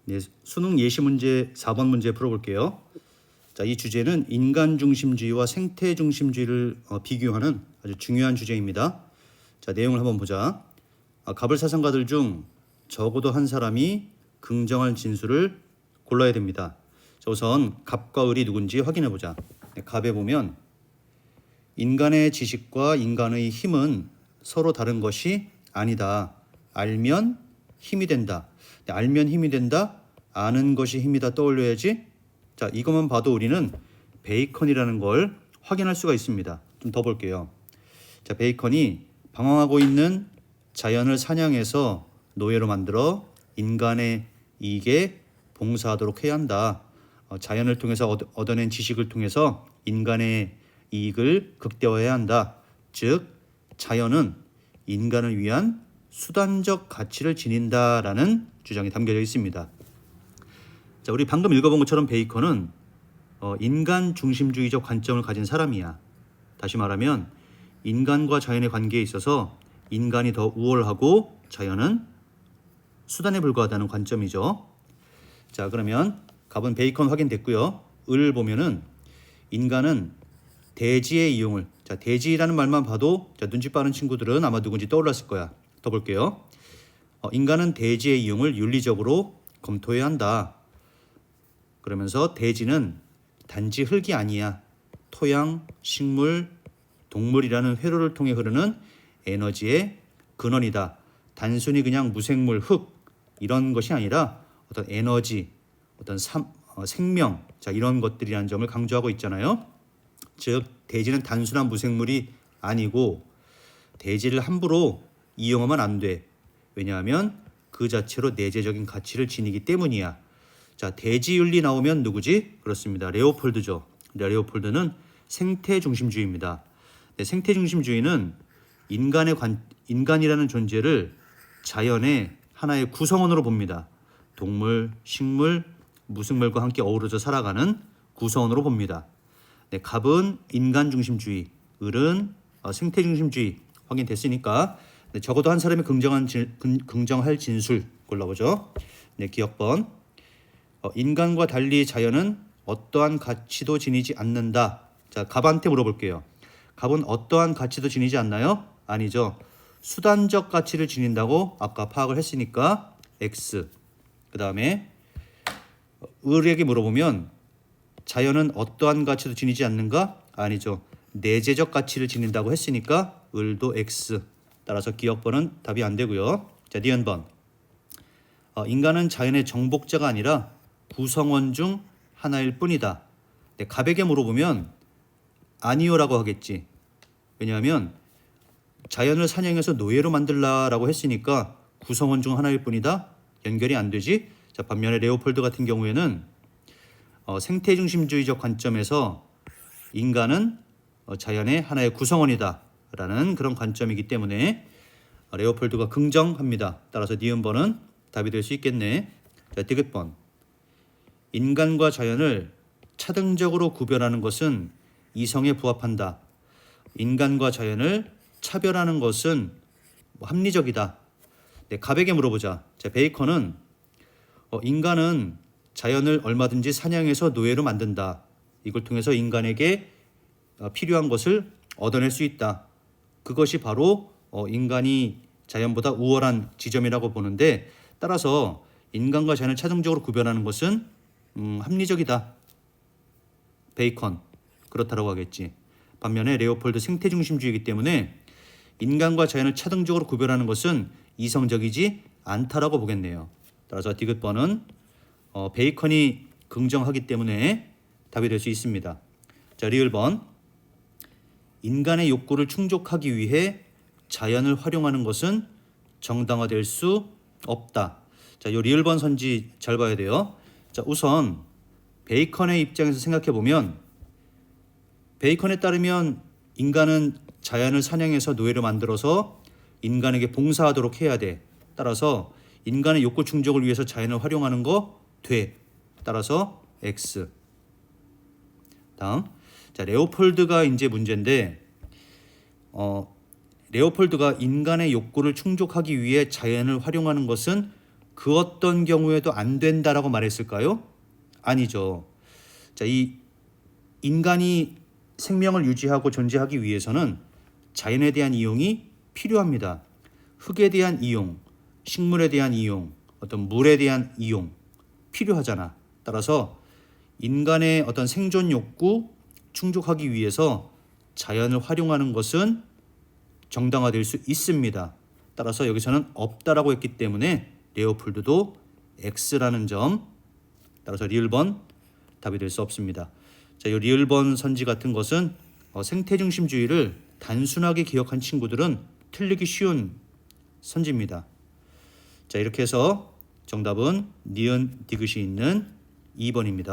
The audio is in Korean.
네, 수능 예시 문제 4번 문제 풀어볼게요. 자, 이 주제는 인간 중심주의와 생태 중심주의를 비교하는 아주 중요한 주제입니다. 자, 내용을 한번 보자. 갑을 사상가들 중 적어도 한 사람이 긍정한 진술을 골라야 됩니다. 자, 우선 갑과 을이 누군지 확인해 보자. 네, 갑에 보면 인간의 지식과 인간의 힘은 서로 다른 것이 아니다. 알면 힘이 된다. 네, 알면 힘이 된다. 아는 것이 힘이다 떠올려야지. 자, 이것만 봐도 우리는 베이컨이라는 걸 확인할 수가 있습니다. 좀 더 볼게요. 자, 베이컨이 방황하고 있는 자연을 사냥해서 노예로 만들어 인간의 이익에 봉사하도록 해야 한다. 자연을 통해서 얻어낸 지식을 통해서 인간의 이익을 극대화해야 한다. 즉, 자연은 인간을 위한 수단적 가치를 지닌다라는 주장이 담겨져 있습니다. 자, 우리 방금 읽어본 것처럼 베이컨은 인간 중심주의적 관점을 가진 사람이야. 다시 말하면 인간과 자연의 관계에 있어서 인간이 더 우월하고 자연은 수단에 불과하다는 관점이죠. 자, 그러면 갑은 베이컨 확인됐고요. 을 보면은 인간은 대지의 이용을, 자, 대지라는 말만 봐도 눈치 빠른 친구들은 아마 누군지 떠올랐을 거야. 더 볼게요. 인간은 대지의 이용을 윤리적으로 검토해야 한다. 그러면서 대지는 단지 흙이 아니야. 토양, 식물, 동물이라는 회로를 통해 흐르는 에너지의 근원이다. 단순히 그냥 무생물, 흙 이런 것이 아니라 어떤 에너지, 어떤 생명, 자, 이런 것들이라는 점을 강조하고 있잖아요. 즉, 대지는 단순한 무생물이 아니고 대지를 함부로 이용하면 안 돼. 왜냐하면 그 자체로 내재적인 가치를 지니기 때문이야. 자, 대지윤리 나오면 누구지? 그렇습니다. 레오폴드죠. 레오폴드는 생태 중심주의입니다. 네, 생태 중심주의는 인간이라는 존재를 자연의 하나의 구성원으로 봅니다. 동물, 식물, 무생물과 함께 어우러져 살아가는 구성원으로 봅니다. 네, 갑은 인간 중심주의, 을은 생태 중심주의 확인됐으니까 네, 적어도 한 사람이 긍정할 진술 골라보죠. 네, 기억번. 인간과 달리 자연은 어떠한 가치도 지니지 않는다. 자, 갑한테 물어볼게요. 갑은 어떠한 가치도 지니지 않나요? 아니죠. 수단적 가치를 지닌다고 아까 파악을 했으니까 X. 그 다음에 을에게 물어보면 자연은 어떠한 가치도 지니지 않는가? 아니죠. 내재적 가치를 지닌다고 했으니까 을도 X. 따라서 기억번은 답이 안 되고요. 자, 니은번. 인간은 자연의 정복자가 아니라 구성원 중 하나일 뿐이다. 네, 갑에게 물어보면 아니요라고 하겠지. 왜냐하면 자연을 사냥해서 노예로 만들라라고 했으니까 구성원 중 하나일 뿐이다. 연결이 안 되지. 자, 반면에 레오폴드 같은 경우에는 생태 중심주의적 관점에서 인간은 자연의 하나의 구성원이다라는 그런 관점이기 때문에 레오폴드가 긍정합니다. 따라서 니은번은 답이 될 수 있겠네. 자, 디귿번. 인간과 자연을 차등적으로 구별하는 것은 이성에 부합한다. 인간과 자연을 차별하는 것은 합리적이다. 네, 갑에게 물어보자. 자, 베이컨은 인간은 자연을 얼마든지 사냥해서 노예로 만든다. 이걸 통해서 인간에게 필요한 것을 얻어낼 수 있다. 그것이 바로 인간이 자연보다 우월한 지점이라고 보는데, 따라서 인간과 자연을 차등적으로 구별하는 것은 합리적이다. 베이컨 그렇다라고 하겠지. 반면에 레오폴드 생태 중심주의이기 때문에 인간과 자연을 차등적으로 구별하는 것은 이성적이지 않다라고 보겠네요. 따라서 디귿번은 베이컨이 긍정하기 때문에 답이 될 수 있습니다. 자, 리을번. 인간의 욕구를 충족하기 위해 자연을 활용하는 것은 정당화될 수 없다. 자, 요 리을번 선지 잘 봐야 돼요. 자, 우선 베이컨의 입장에서 생각해 보면 베이컨에 따르면 인간은 자연을 사냥해서 노예로 만들어서 인간에게 봉사하도록 해야 돼. 따라서 인간의 욕구 충족을 위해서 자연을 활용하는 거 돼. 따라서 X. 다음. 자, 레오폴드가 이제 문제인데 레오폴드가 인간의 욕구를 충족하기 위해 자연을 활용하는 것은 그 어떤 경우에도 안 된다라고 말했을까요? 아니죠. 자, 이 인간이 생명을 유지하고 존재하기 위해서는 자연에 대한 이용이 필요합니다. 흙에 대한 이용, 식물에 대한 이용, 어떤 물에 대한 이용 필요하잖아. 따라서 인간의 어떤 생존 욕구 충족하기 위해서 자연을 활용하는 것은 정당화될 수 있습니다. 따라서 여기서는 없다라고 했기 때문에 레오폴드도 X라는 점, 따라서 리을번 답이 될 수 없습니다. 자, 이 리을번 선지 같은 것은 생태중심주의를 단순하게 기억한 친구들은 틀리기 쉬운 선지입니다. 자, 이렇게 해서 정답은 니은 디귿이 있는 2번입니다.